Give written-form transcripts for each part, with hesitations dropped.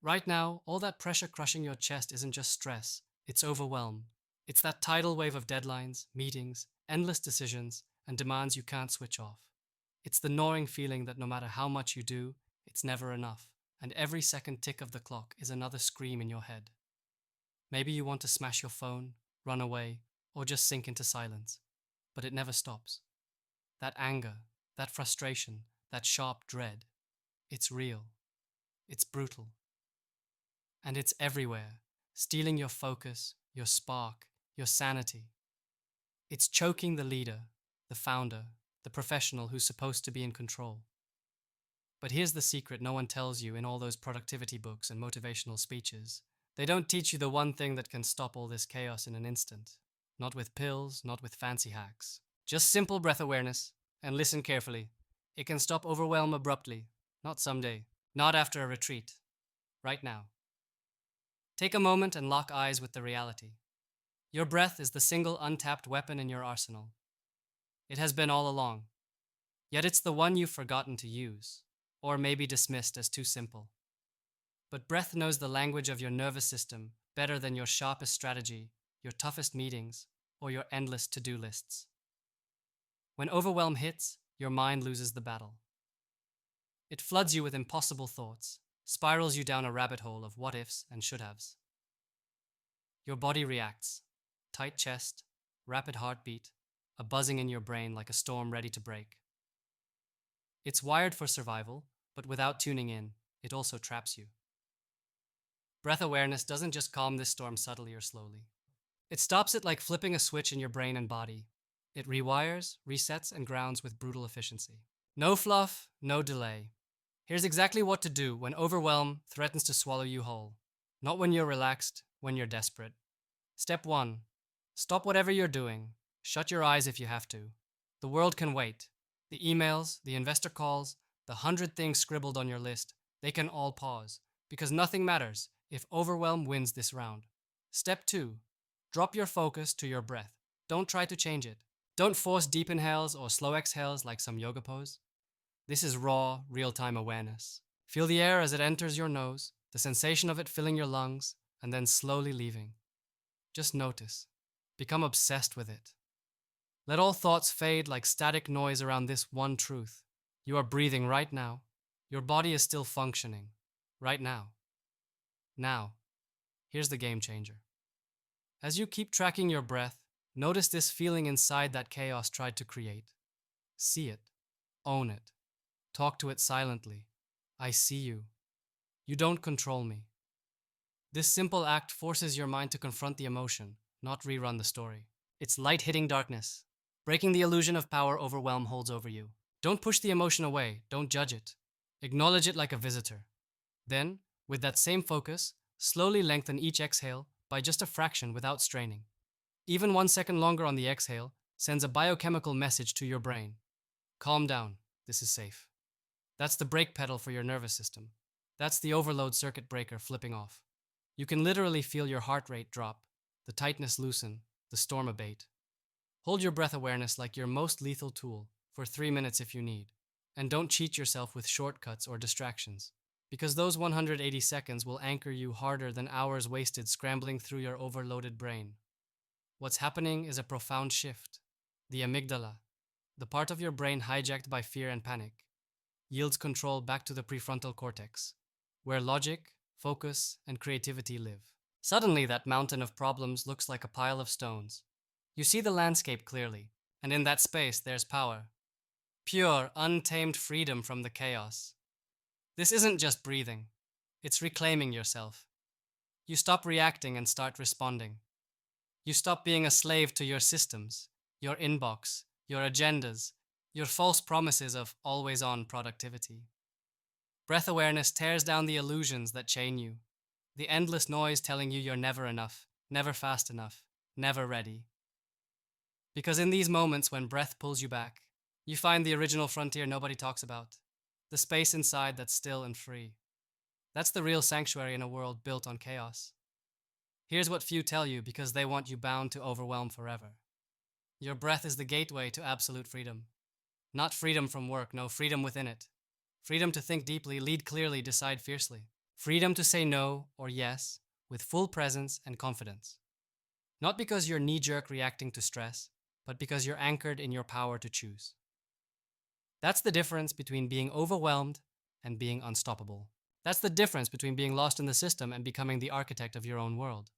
Right now, all that pressure crushing your chest isn't just stress, it's overwhelm. It's that tidal wave of deadlines, meetings, endless decisions, and demands you can't switch off. It's the gnawing feeling that no matter how much you do, it's never enough, and every second tick of the clock is another scream in your head. Maybe you want to smash your phone, run away, or just sink into silence, but it never stops. That anger, that frustration, that sharp dread, it's real, it's brutal, and it's everywhere, stealing your focus, your spark, your sanity. It's choking the leader, the founder, the professional who's supposed to be in control. But here's the secret no one tells you in all those productivity books and motivational speeches. They don't teach you the one thing that can stop all this chaos in an instant. Not with pills, not with fancy hacks. Just simple breath awareness, and listen carefully. It can stop overwhelm abruptly, not someday, not after a retreat, right now. Take a moment and lock eyes with the reality. Your breath is the single untapped weapon in your arsenal. It has been all along. Yet it's the one you've forgotten to use, or maybe dismissed as too simple. But breath knows the language of your nervous system better than your sharpest strategy, your toughest meetings, or your endless to-do lists. When overwhelm hits, your mind loses the battle. It floods you with impossible thoughts, spirals you down a rabbit hole of what-ifs and should-haves. Your body reacts. Tight chest, rapid heartbeat, a buzzing in your brain like a storm ready to break. It's wired for survival, but without tuning in, it also traps you. Breath awareness doesn't just calm this storm subtly or slowly. It stops it like flipping a switch in your brain and body. It rewires, resets, and grounds with brutal efficiency. No fluff, no delay. Here's exactly what to do when overwhelm threatens to swallow you whole. Not when you're relaxed, when you're desperate. Step 1. Stop whatever you're doing. Shut your eyes if you have to. The world can wait. The emails, the investor calls, the 100 things scribbled on your list, they can all pause, because nothing matters if overwhelm wins this round. Step 2. Drop your focus to your breath. Don't try to change it. Don't force deep inhales or slow exhales like some yoga pose. This is raw, real-time awareness. Feel the air as it enters your nose, the sensation of it filling your lungs, and then slowly leaving. Just notice. Become obsessed with it. Let all thoughts fade like static noise around this one truth. You are breathing right now. Your body is still functioning. Right now. Now. Here's the game changer. As you keep tracking your breath, notice this feeling inside that chaos tried to create. See it. Own it. Talk to it silently. I see you. You don't control me. This simple act forces your mind to confront the emotion, not rerun the story. It's light hitting darkness, breaking the illusion of power overwhelm holds over you. Don't push the emotion away, don't judge it. Acknowledge it like a visitor. Then, with that same focus, slowly lengthen each exhale by just a fraction without straining. Even 1 second longer on the exhale sends a biochemical message to your brain. Calm down, this is safe. That's the brake pedal for your nervous system. That's the overload circuit breaker flipping off. You can literally feel your heart rate drop, the tightness loosen, the storm abate. Hold your breath awareness like your most lethal tool for 3 minutes if you need. And don't cheat yourself with shortcuts or distractions, because those 180 seconds will anchor you harder than hours wasted scrambling through your overloaded brain. What's happening is a profound shift. The amygdala, the part of your brain hijacked by fear and panic, yields control back to the prefrontal cortex, where logic, focus, and creativity live. Suddenly, that mountain of problems looks like a pile of stones. You see the landscape clearly, and in that space there's power. Pure, untamed freedom from the chaos. This isn't just breathing. It's reclaiming yourself. You stop reacting and start responding. You stop being a slave to your systems, your inbox, your agendas, your false promises of always-on productivity. Breath awareness tears down the illusions that chain you, the endless noise telling you you're never enough, never fast enough, never ready. Because in these moments when breath pulls you back, you find the original frontier nobody talks about, the space inside that's still and free. That's the real sanctuary in a world built on chaos. Here's what few tell you because they want you bound to overwhelm forever. Your breath is the gateway to absolute freedom. Not freedom from work, no, freedom within it. Freedom to think deeply, lead clearly, decide fiercely. Freedom to say no or yes with full presence and confidence. Not because you're knee jerk reacting to stress, but because you're anchored in your power to choose. That's the difference between being overwhelmed and being unstoppable. That's the difference between being lost in the system and becoming the architect of your own world.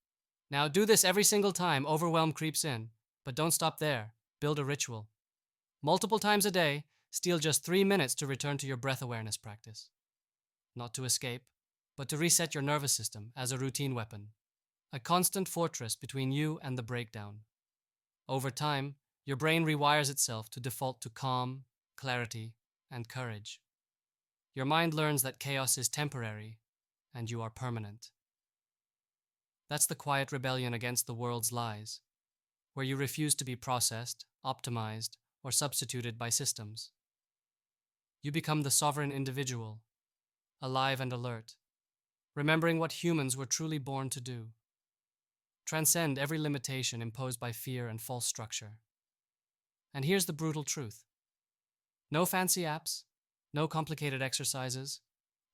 Now, do this every single time overwhelm creeps in, but don't stop there. Build a ritual. Multiple times a day, steal just 3 minutes to return to your breath awareness practice. Not to escape, but to reset your nervous system as a routine weapon, a constant fortress between you and the breakdown. Over time, your brain rewires itself to default to calm, clarity, and courage. Your mind learns that chaos is temporary and you are permanent. That's the quiet rebellion against the world's lies, where you refuse to be processed, optimized, or substituted by systems. You become the sovereign individual, alive and alert, remembering what humans were truly born to do. Transcend every limitation imposed by fear and false structure. And here's the brutal truth. No fancy apps, no complicated exercises,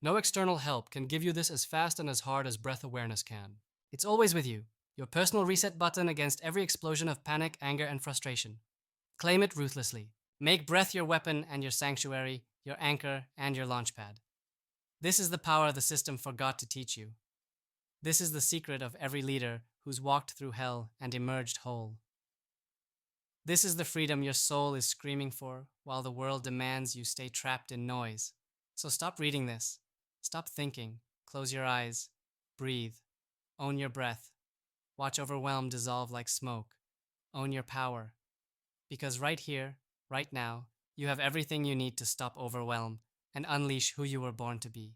no external help can give you this as fast and as hard as breath awareness can. It's always with you, your personal reset button against every explosion of panic, anger, and frustration. Claim it ruthlessly. Make breath your weapon and your sanctuary, your anchor and your launchpad. This is the power the system forgot to teach you. This is the secret of every leader who's walked through hell and emerged whole. This is the freedom your soul is screaming for while the world demands you stay trapped in noise. So stop reading this. Stop thinking. Close your eyes. Breathe. Own your breath. Watch overwhelm dissolve like smoke. Own your power. Because right here, right now, you have everything you need to stop overwhelm and unleash who you were born to be.